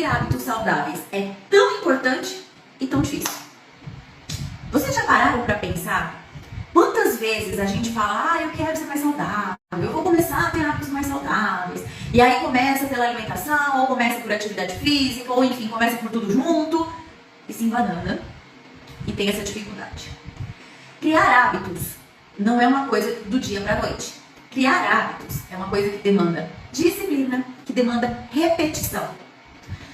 construir hábitos saudáveis é tão importante e tão difícil? Vocês já pararam para pensar quantas vezes a gente fala, eu quero ser mais saudável, eu vou começar a ter hábitos mais saudáveis, e aí começa pela alimentação, ou começa por atividade física, ou enfim, começa por tudo junto, e se embanana, e tem essa dificuldade. Criar hábitos não é uma coisa do dia para a noite. Criar hábitos é uma coisa que demanda disciplina, que demanda repetição.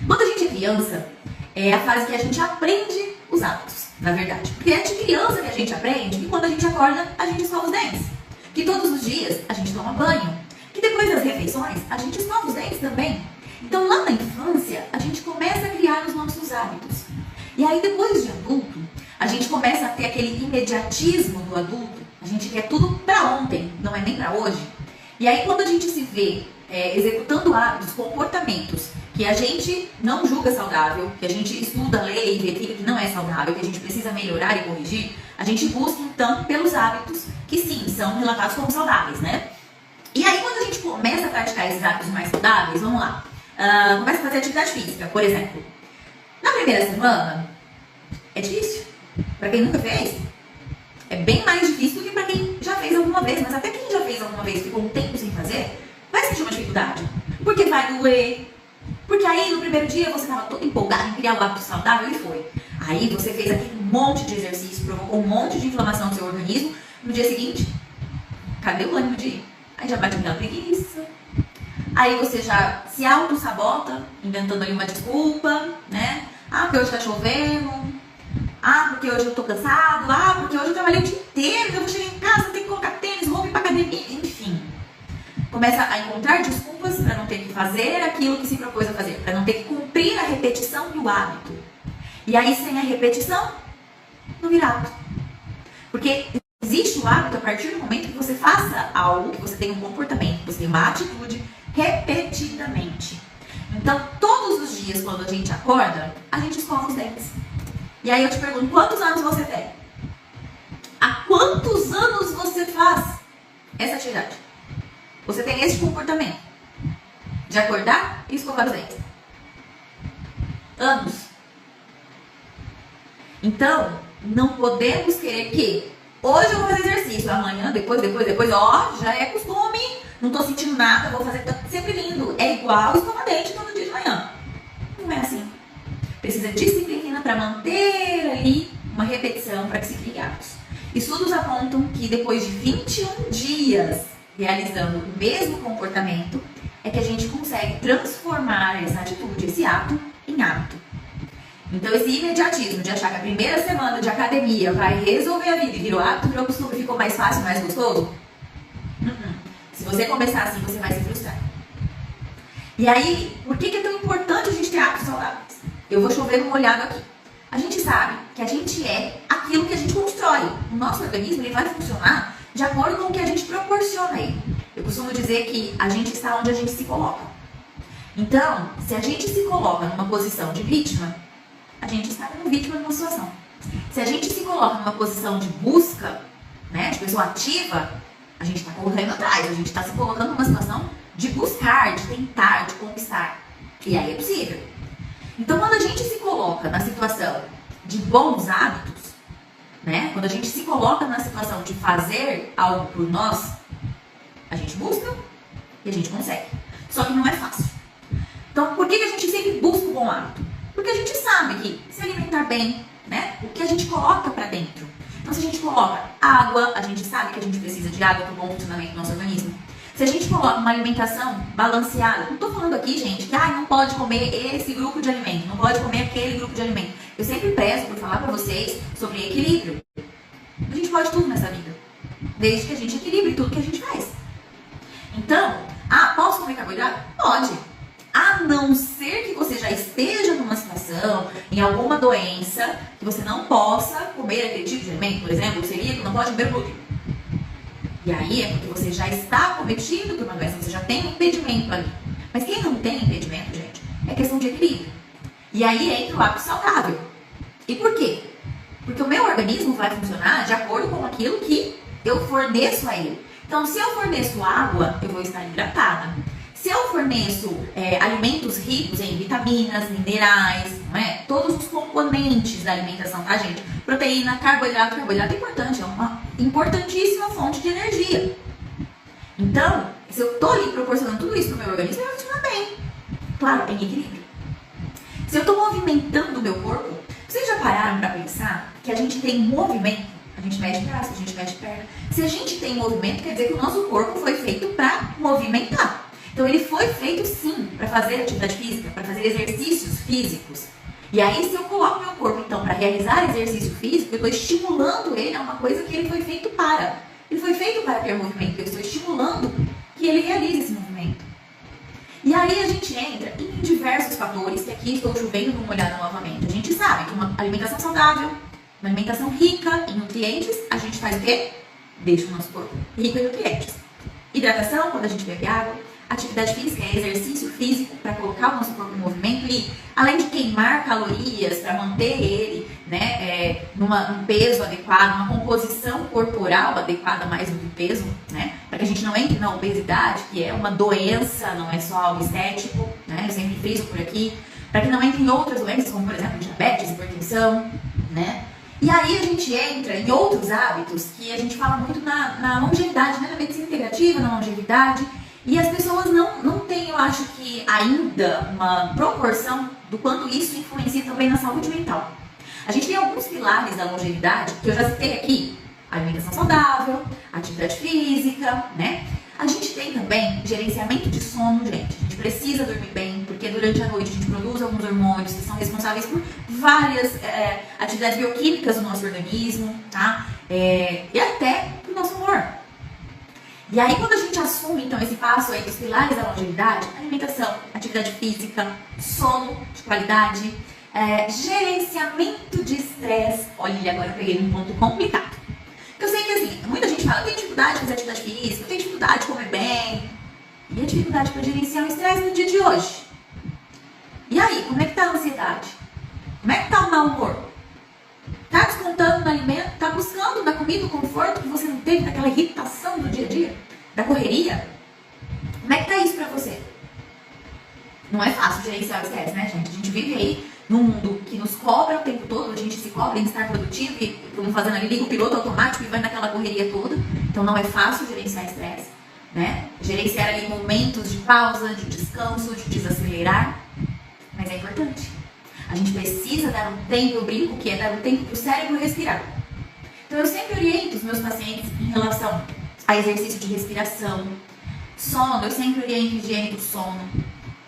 Quando a gente é criança, é a fase que a gente aprende os hábitos, na verdade. Porque é de criança que a gente aprende que quando a gente acorda, a gente escova os dentes. Que todos os dias a gente toma banho. Que depois das refeições, a gente escova os dentes também. Então lá na infância, a gente começa a criar os nossos hábitos. E aí depois de adulto, a gente começa a ter aquele imediatismo do adulto. A gente quer tudo pra ontem, não é nem pra hoje. E aí quando a gente se vê executando hábitos, comportamentos que a gente não julga saudável, que a gente estuda, lê e verifica que não é saudável, que a gente precisa melhorar e corrigir, a gente busca então pelos hábitos que sim, são relatados como saudáveis, né? E aí quando a gente começa a praticar esses hábitos mais saudáveis, vamos lá, começa a fazer atividade física, por exemplo. Na primeira semana, é difícil. Pra quem nunca fez, é bem mais difícil do que pra quem já fez alguma vez, mas até quem já fez alguma vez e ficou um tempo sem fazer, vai sentir uma dificuldade. Porque vai doer. Porque aí no primeiro dia você estava todo empolgado em criar o hábito saudável e foi. Aí você fez aquele monte de exercício, provocou um monte de inflamação no seu organismo. No dia seguinte, cadê o ânimo de ir? Aí já bate aquela preguiça. Aí você já se auto-sabota, inventando ali uma desculpa, né? Porque hoje tá chovendo. Porque hoje eu tô cansado. Porque hoje eu trabalhei o dia inteiro. Eu vou chegar em casa, tenho que colocar tênis, roupa pra academia. Enfim. Começa a encontrar desculpas para não ter que fazer aquilo que se propôs a fazer, para não ter que cumprir a repetição do hábito. E aí, sem a repetição, não vira hábito. Porque existe o hábito a partir do momento que você faça algo, que você tenha um comportamento, que você tenha uma atitude repetidamente. Então, todos os dias, quando a gente acorda, a gente escova os dentes. E aí eu te pergunto, quantos anos você tem? Há quantos anos você faz essa atividade? Você tem esse comportamento de acordar e escovar os dentes. Anos. Então, não podemos querer que hoje eu vou fazer exercício, amanhã, depois, já é costume, não tô sentindo nada, vou fazer, tá sempre lindo. É igual escovar dente todo dia de manhã. Não é assim. Precisa de disciplina para manter ali uma repetição para que se crie hábitos. Estudos apontam que depois de 21 dias realizando o mesmo comportamento, é que a gente consegue transformar essa atitude, esse ato, em hábito. Então esse imediatismo de achar que a primeira semana de academia vai resolver a vida e virou hábito, virou costume, ficou mais fácil, mais gostoso? Se você começar assim, você vai se frustrar. E aí, por que é tão importante a gente ter hábitos saudáveis? Eu vou chover no molhado aqui. A gente sabe que a gente é aquilo que a gente constrói. O nosso organismo ele vai funcionar de acordo com o que a gente proporciona a ele. Eu costumo dizer que a gente está onde a gente se coloca. Então, se a gente se coloca numa posição de vítima, a gente está como vítima de uma situação. Se a gente se coloca numa posição de busca, né, de pessoa ativa, a gente está correndo atrás, a gente está se colocando numa situação de buscar, de tentar, de conquistar. E aí é possível. Então, quando a gente se coloca na situação de bons hábitos, né? Quando a gente se coloca na situação de fazer algo por nós, a gente busca e a gente consegue. Só que não é fácil. Então, por que a gente sempre busca o bom hábito? Porque a gente sabe que se alimentar bem, né? O que a gente coloca pra dentro. Então, se a gente coloca água, a gente sabe que a gente precisa de água para o bom funcionamento do nosso organismo. Se a gente coloca uma alimentação balanceada, não estou falando aqui, gente, que não pode comer esse grupo de alimento, não pode comer aquele grupo de alimento. Eu sempre prezo por falar para vocês sobre equilíbrio. A gente pode tudo nessa vida, desde que a gente equilibre tudo que a gente faz. Então, posso comer carboidrato? Pode. A não ser que você já esteja numa situação, em alguma doença, que você não possa comer aquele tipo de alimento. Por exemplo, o celíaco não pode comer glúten. E aí é porque você já está cometido por uma doença, você já tem um impedimento ali. Mas quem não tem impedimento, gente, é questão de equilíbrio. E aí entra o hábito saudável. E por quê? Porque o meu organismo vai funcionar de acordo com aquilo que eu forneço a ele. Então, se eu forneço água, eu vou estar hidratada. Se eu forneço alimentos ricos em vitaminas, minerais, não é? Todos os componentes da alimentação, tá, gente? Proteína, carboidrato. Carboidrato é importante, é uma importantíssima fonte de energia. Então, se eu tô ali proporcionando tudo isso pro meu organismo, ele vai funcionar bem. Claro, em equilíbrio. Se eu tô movimentando o meu corpo, vocês já pararam para pensar que a gente tem movimento? A gente mexe braço, a gente mexe perna. Se a gente tem movimento, quer dizer que o nosso corpo foi feito para movimentar. Então ele foi feito sim para fazer atividade física, para fazer exercícios físicos. E aí se eu coloco meu corpo então para realizar exercício físico, eu estou estimulando ele a uma coisa que ele foi feito para. Ele foi feito para ter movimento, eu estou estimulando que ele realize esse movimento. E aí a gente entra em diversos fatores, que aqui estou chovendo numa olhada novamente. A gente sabe que uma alimentação saudável, uma alimentação rica em nutrientes, a gente faz o quê? Deixa o nosso corpo rico em nutrientes. Hidratação, quando a gente bebe água. Atividade física é exercício físico para colocar o nosso corpo em movimento e, além de queimar calorias para manter ele, né, num peso adequado, uma composição corporal adequada mais do que peso, né, para que a gente não entre na obesidade, que é uma doença, não é só algo estético, né, eu sempre friso por aqui, para que não entre em outras doenças, como por exemplo diabetes, hipertensão, né. E aí a gente entra em outros hábitos que a gente fala muito na longevidade, né, na medicina integrativa, na longevidade. E as pessoas não têm, eu acho que ainda, uma proporção do quanto isso influencia também na saúde mental. A gente tem alguns pilares da longevidade que eu já citei aqui. Alimentação saudável, atividade física, né? A gente tem também gerenciamento de sono, gente. A gente precisa dormir bem, porque durante a noite a gente produz alguns hormônios que são responsáveis por várias atividades bioquímicas do nosso organismo, tá? E até do nosso humor. E aí, quando a gente assume, então, esse passo aí dos pilares da longevidade, alimentação, atividade física, sono de qualidade, gerenciamento de estresse. Olha, agora eu peguei um ponto complicado. Porque eu sei que, assim, muita gente fala, eu tenho dificuldade de fazer atividade física, eu tenho dificuldade de comer bem. E a dificuldade para gerenciar o estresse no dia de hoje? E aí, como é que tá a ansiedade? Como é que tá o mau humor? Tá descontando no alimento? Tá buscando da comida o conforto que você não teve daquela irritação do dia a dia? Da correria? Como é que tá isso pra você? Não é fácil gerenciar o estresse, né, gente? A gente vive aí num mundo que nos cobra o tempo todo, a gente se cobra em estar produtivo e como fazendo ali, liga o piloto automático e vai naquela correria toda. Então não é fácil gerenciar estresse, né? Gerenciar ali momentos de pausa, de descanso, de desacelerar. Mas é importante. A gente precisa dar um tempo, eu brinco que é dar um tempo para o cérebro respirar. Então eu sempre oriento os meus pacientes em relação a exercício de respiração, sono, eu sempre oriento higiene do sono.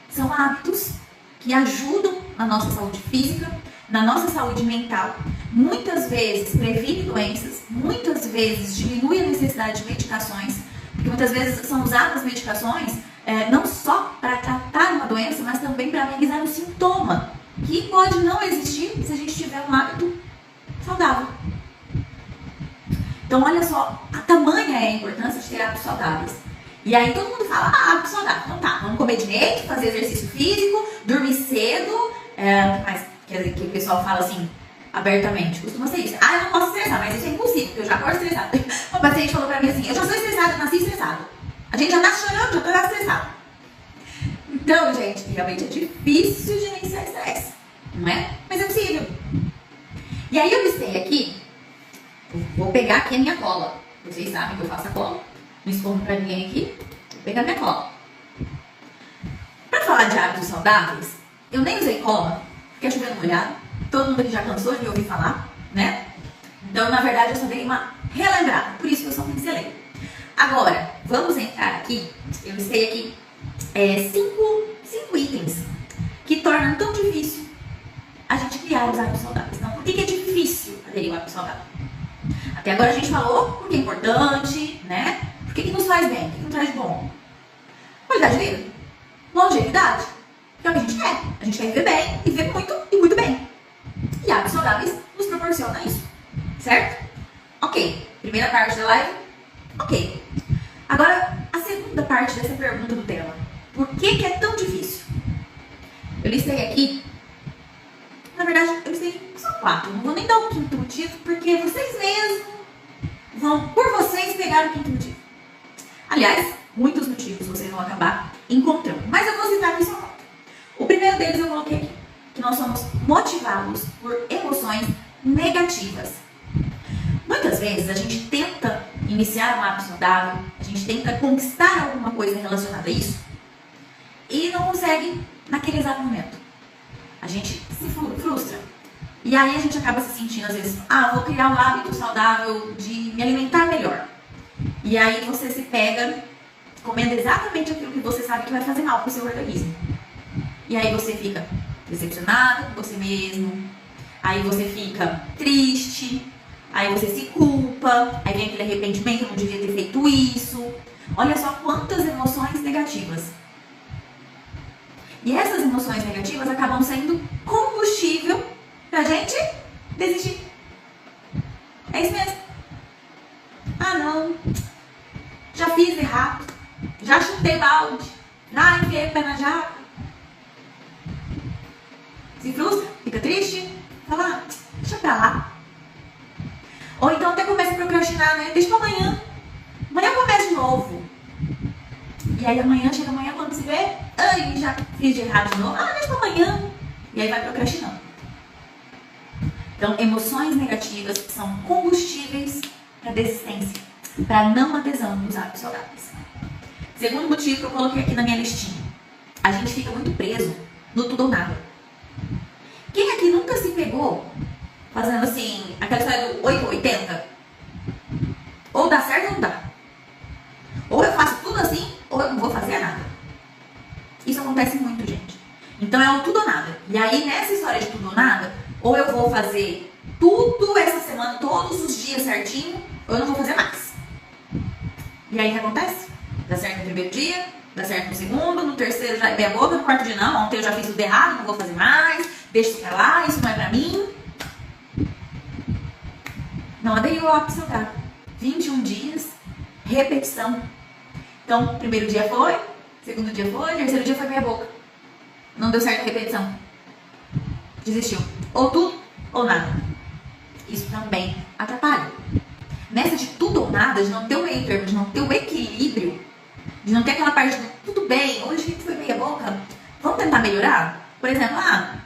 São hábitos que ajudam na nossa saúde física, na nossa saúde mental. Muitas vezes previne doenças, muitas vezes diminui a necessidade de medicações, porque muitas vezes são usadas medicações não só para tratar uma doença, mas também para amenizar o sintoma, que pode não existir se a gente tiver um hábito saudável. Então, olha só, a tamanha é a importância de ter hábitos saudáveis. E aí todo mundo fala, hábito saudável. Então tá, vamos comer direito, fazer exercício físico, dormir cedo, mas quer dizer que o pessoal fala assim, abertamente, costuma ser isso. Eu não posso estressar, mas isso é impossível, porque eu já acordo estressada. Uma paciente falou pra mim assim, eu já sou estressada, eu nasci estressada. A gente já nasce chorando, já tá estressada. Então, gente, realmente é difícil gerenciar estresse, não é? Mas é possível. E aí eu listei aqui, vou pegar aqui a minha cola. Vocês sabem que eu faço a cola, não escondo pra ninguém aqui. Vou pegar a minha cola. Pra falar de hábitos saudáveis, eu nem usei cola, fiquei chovendo molhado. Todo mundo aqui já cansou de me ouvir falar, né? Então, na verdade, eu só dei uma relembrada, por isso que eu só pincelei. Agora, vamos entrar aqui, eu listei aqui cinco itens que tornam tão difícil a gente criar os hábitos saudáveis. Então, por que é difícil aderir ao hábito saudável? Até agora a gente falou porque é importante, né? Por que nos faz bem? O que nos traz de bom? Qualidade de vida. Longevidade. Que é o que a gente quer. A gente quer viver bem e viver muito e muito bem. E hábitos saudáveis nos proporcionam isso. Certo? Ok. Primeira parte da live. Ok. Agora, a segunda parte dessa pergunta do tema. Por que é tão difícil? Eu listei aqui. Na verdade, eu listei só 4. Não vou nem dar o quinto motivo, porque vocês mesmos vão, por vocês, pegar o quinto motivo. Aliás, muitos motivos vocês vão acabar encontramos. Mas eu vou citar aqui só quatro. O primeiro deles eu coloquei aqui, que nós somos motivados por emoções negativas. Muitas vezes a gente tenta iniciar um hábito saudável, a gente tenta conquistar alguma coisa relacionada a isso e não consegue naquele exato momento. A gente se frustra. E aí a gente acaba se sentindo às vezes, vou criar um hábito saudável de me alimentar melhor. E aí você se pega comendo exatamente aquilo que você sabe que vai fazer mal para o seu organismo. E aí você fica decepcionado com você mesmo, aí você fica triste, aí você se culpa, aí vem aquele arrependimento, eu não devia ter feito isso. Olha só quantas emoções negativas. E essas emoções negativas acabam sendo combustível pra gente desistir. É isso mesmo. Não, já fiz errado, já chutei balde, já enfiei o pé na jaca. Se frustra, fica triste, fala, deixa pra lá. Ou então até começa a procrastinar, né? Deixa pra amanhã. Amanhã eu começo de novo. E aí amanhã, chega amanhã, quando se vê, já fiz de errado de novo. Deixa pra amanhã. E aí vai procrastinando. Então, emoções negativas são combustíveis para desistência, para não adesão nos hábitos saudáveis. Segundo motivo que eu coloquei aqui na minha listinha. A gente fica muito preso no tudo ou nada. Quem aqui nunca se pegou fazendo assim, aquela história do 8 ou 80? Ou dá certo ou não dá. Ou eu faço tudo assim, ou eu não vou fazer nada. Isso acontece muito, gente. Então é o tudo ou nada. E aí, nessa história de tudo ou nada, ou eu vou fazer tudo essa semana, todos os dias certinho, ou eu não vou fazer mais. E aí o que acontece? Dá certo no primeiro dia, dá certo no segundo, no terceiro já é meia boca, no quarto dia não, ontem eu já fiz tudo errado, não vou fazer mais, deixa isso pra lá, isso não é pra mim. Não aderiu ao hábito saudável. 21 dias, repetição. Então, primeiro dia foi, segundo dia foi, terceiro dia foi meia boca. Não deu certo a repetição. Desistiu. Ou tudo ou nada. Isso também atrapalha. Nessa de tudo ou nada, de não ter o meio termo, de não ter o equilíbrio, de não ter aquela parte de tudo bem, hoje a gente foi meia boca, vamos tentar melhorar? Por exemplo,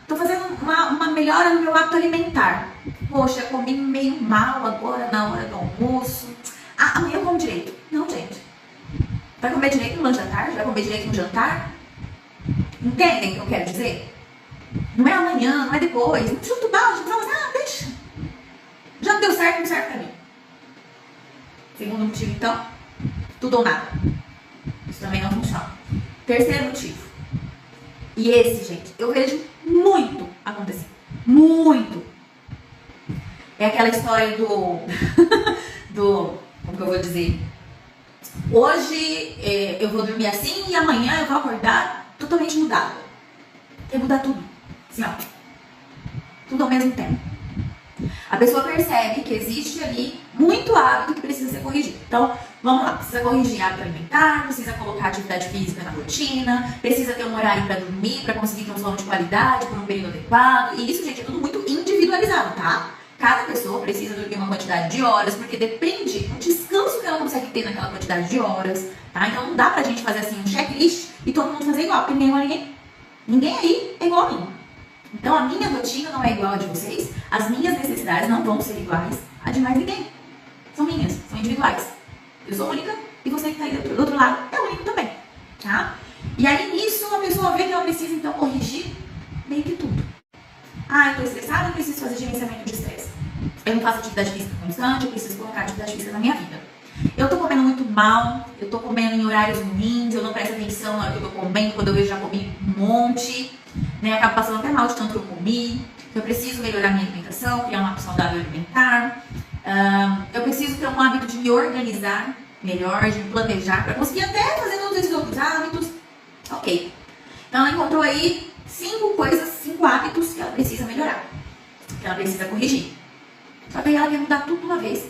tô fazendo uma melhora no meu hábito alimentar. Poxa, comi meio mal agora na hora do almoço. Amanhã eu como direito. Não, gente. Vai comer direito no lanche da tarde? Vai comer direito no jantar? Entendem o que eu quero dizer? Não é amanhã, não é depois. Não chuta o balde, não fala, deixa. Já não deu certo, não serve pra mim. Segundo motivo, então, tudo ou nada. Isso também não funciona. Terceiro motivo. E esse, gente, eu vejo muito acontecer. Muito. É aquela história do... como que eu vou dizer? Hoje eu vou dormir assim e amanhã eu vou acordar totalmente mudada. Quer mudar tudo. Assim, tudo ao mesmo tempo. A pessoa percebe que existe ali muito hábito que precisa ser corrigido. Então, vamos lá. Precisa corrigir hábito alimentar, precisa colocar atividade física na rotina, precisa ter um horário para dormir, para conseguir ter um sono de qualidade por um período adequado. E isso, gente, é tudo muito individualizado, tá? Cada pessoa precisa dormir uma quantidade de horas, porque depende do descanso que ela consegue ter naquela quantidade de horas, tá? Então, não dá pra gente fazer assim um checklist e todo mundo fazer igual, porque ninguém aí é igual a mim. Então, a minha rotina não é igual a de vocês, as minhas necessidades não vão ser iguais a de mais ninguém. São minhas, são individuais. Eu sou única e você que está aí do outro lado é único também, tá? E aí, nisso, a pessoa vê que ela precisa, então, corrigir meio que tudo. Eu estou estressada, eu preciso fazer gerenciamento de estresse. Eu não faço atividade física constante, eu preciso colocar atividade física na minha vida. Eu tô comendo muito mal, eu tô comendo em horários ruins, eu não presto atenção na hora que eu tô comendo, quando eu vejo já comi um monte, né? Acabo passando até mal de tanto que eu comi. Eu preciso melhorar minha alimentação, criar um hábito saudável alimentar. Eu preciso ter um hábito de me organizar melhor, de me planejar, para conseguir até fazer todos esses outros hábitos. Ok. Então ela encontrou aí 5 hábitos que ela precisa melhorar, que ela precisa corrigir. Só que aí ela quer mudar tudo de uma vez.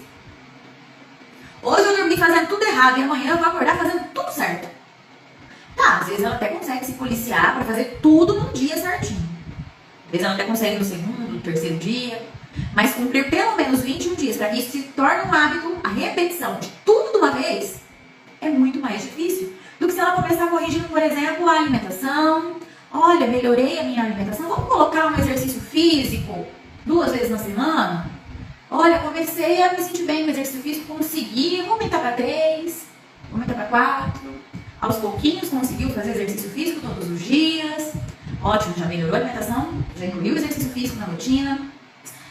Hoje eu dormi fazendo tudo errado e amanhã eu vou acordar fazendo tudo certo. Tá, às vezes ela até consegue se policiar para fazer tudo num dia certinho. Às vezes ela até consegue no segundo, no terceiro dia. Mas cumprir pelo menos 21 dias para que isso se torne um hábito, a repetição de tudo de uma vez, é muito mais difícil do que se ela começar corrigindo, por exemplo, a alimentação. Olha, melhorei a minha alimentação, vamos colocar um exercício físico 2 vezes na semana? Olha, comecei a me sentir bem no exercício físico, consegui, vou aumentar para 3, vou aumentar para 4. Aos pouquinhos conseguiu fazer exercício físico todos os dias. Ótimo, já melhorou a alimentação, já incluiu o exercício físico na rotina.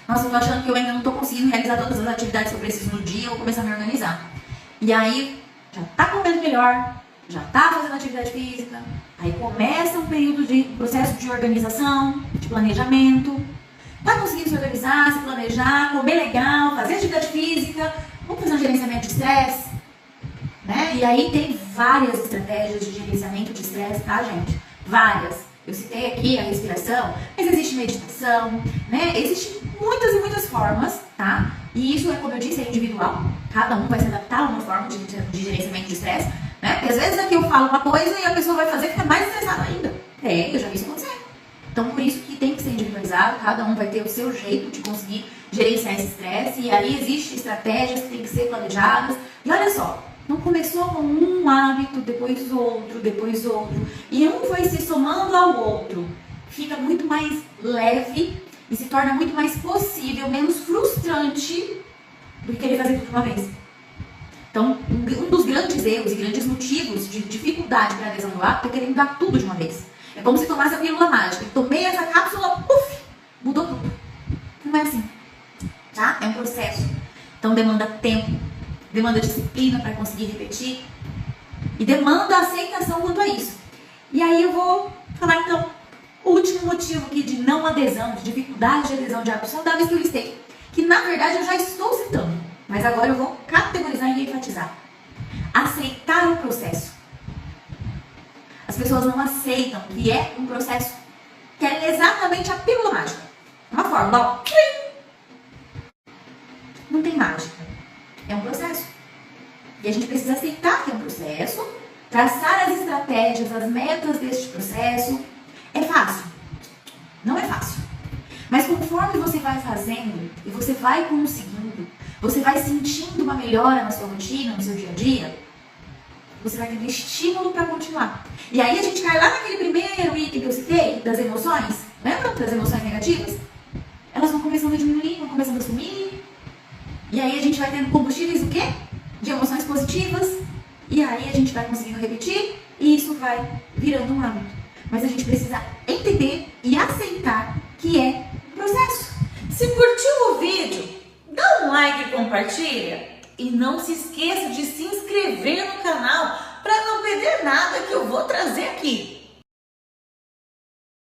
Nossa, eu tô achando que eu ainda não tô conseguindo realizar todas as atividades que eu preciso no dia, eu vou começar a me organizar. E aí, já tá comendo melhor, já tá fazendo atividade física, aí começa um período de processo de organização, de planejamento. Tá conseguindo se organizar, se planejar, comer legal, fazer atividade física, vamos fazer um gerenciamento de estresse, né? E aí tem várias estratégias de gerenciamento de estresse, tá, gente? Várias. Eu citei aqui a respiração, mas existe meditação, né? Existem muitas e muitas formas, tá? E isso é, como eu disse, é individual. Cada um vai se adaptar a uma forma de gerenciamento de estresse, né? Porque às vezes aqui eu falo uma coisa e a pessoa vai fazer e fica mais estressada ainda. Eu já vi isso acontecer. Então, por isso que tem que ser individualizado, cada um vai ter o seu jeito de conseguir gerenciar esse estresse, e aí existem estratégias que têm que ser planejadas. E olha só, não começou com um hábito, depois outro, e um foi se somando ao outro. Fica muito mais leve e se torna muito mais possível, menos frustrante do que querer fazer tudo de uma vez. Então, um dos grandes erros e grandes motivos de dificuldade para a adesão do hábito é querer dar tudo de uma vez. É como se tomasse a pílula mágica. Tomei essa cápsula, puf, mudou tudo. Não é assim, tá? É um processo. Então demanda tempo, demanda disciplina para conseguir repetir e demanda aceitação quanto a isso. E aí eu vou falar então o último motivo aqui de não adesão, de dificuldade de adesão de hábitos saudáveis que eu listei, que na verdade eu já estou citando, mas agora eu vou categorizar e enfatizar. Aceitar o processo. As pessoas não aceitam que é um processo, que é exatamente a pílula mágica. Uma fórmula, ó. Não tem mágica. É um processo. E a gente precisa aceitar que é um processo, traçar as estratégias, as metas deste processo. É fácil? Não é fácil. Mas conforme você vai fazendo e você vai conseguindo, você vai sentindo uma melhora na sua rotina, no seu dia a dia, você vai tendo estímulo para continuar. E aí a gente cai lá naquele primeiro item que eu citei, das emoções. Lembra das emoções negativas? Elas vão começando a diminuir, vão começando a sumir. E aí a gente vai tendo combustíveis do quê? De emoções positivas. E aí a gente vai conseguindo repetir e isso vai virando um hábito. Mas a gente precisa entender e aceitar que é um processo. Se curtiu o vídeo, dá um like e compartilha. E não se esqueça